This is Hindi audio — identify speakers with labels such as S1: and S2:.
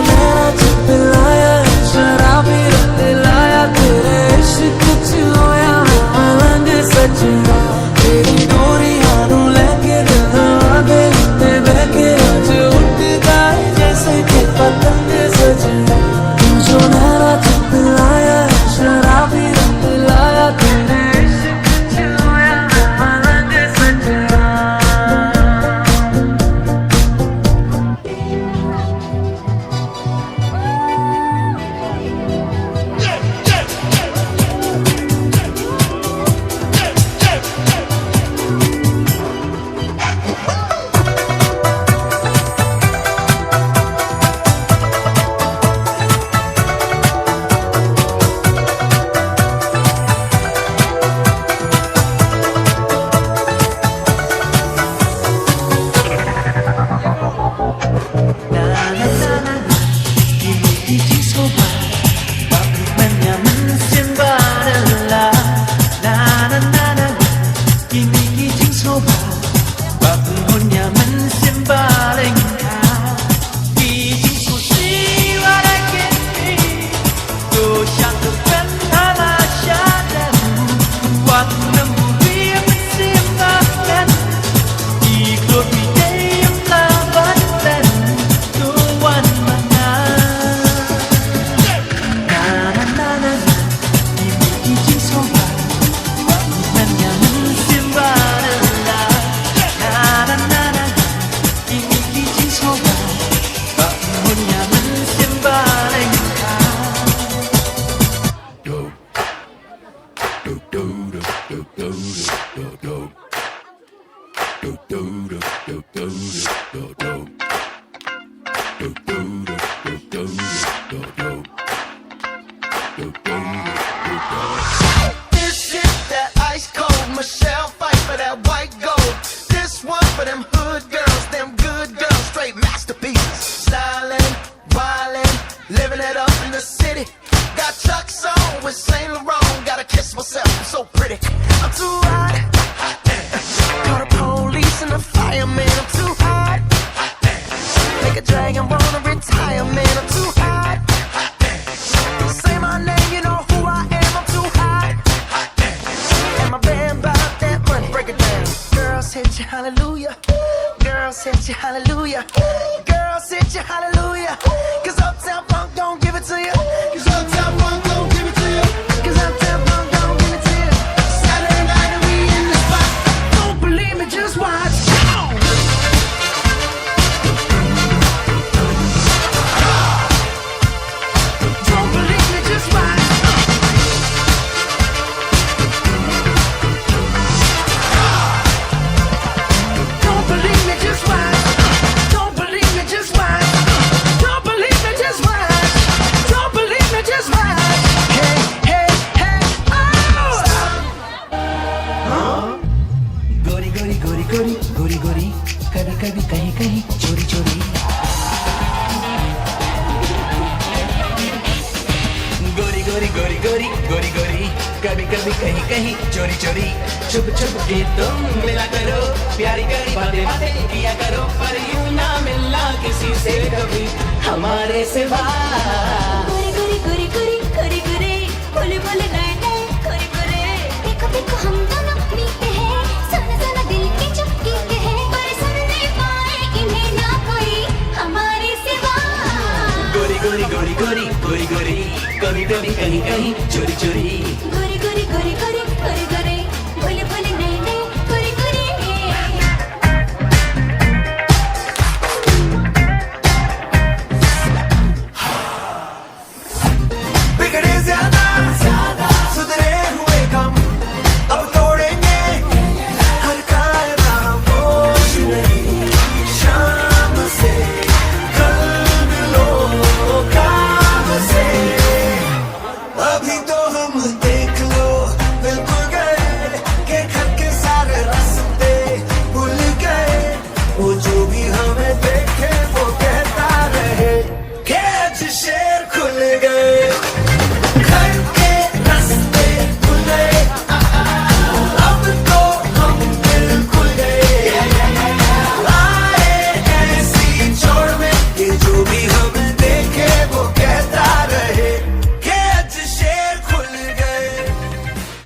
S1: नैना चिपलाया शराबी रंग लाया तेरे इश्क च होया मलंग सजना तेरी डोरियां नू लेके दिल दे उत्ते बहके अज उड़दा है जैसे कि पतंग सजना तू जो नैना चिपलाया शराबी रंग लाया तेरे इश्क च होया मलंग सजना Hallelujah, girls hit you hallelujah, girls hit you hallelujah, 'cause Uptown Funk don't give it to you, 'cause Uptown Funk don't give it to you, 'cause Uptown Funk don't give it to you. Saturday night and we in the spot, don't believe me, just watch. Don't believe me, just watch. कभी कहीं कहीं चोरी चोरी गोरी गोरी गोरी गोरी गोरी गोरी कभी कभी कहीं कहीं चोरी चोरी छुप छुप के तुम मिला करो प्यारी प्यारी बातें बातें किया करो पर यूं ना मिलना किसी से कभी हमारे सिवा
S2: गोरी गोरी गोरी गोरी गोरी गोरी बोले बोले नए नए गोरी गोरी देखो देखो हम दोनों मिलते हैं सोना सोना दिल की चुपकी के हैं पर सुन नहीं पाए इन्हें ना कोई हमारे सिवा
S1: गोरी गोरी गोरी गोरी गोरी गोरी कभी कभी कहीं कहीं चोरी चोरी
S2: गोरी गोरी गोरी गोरी गोरी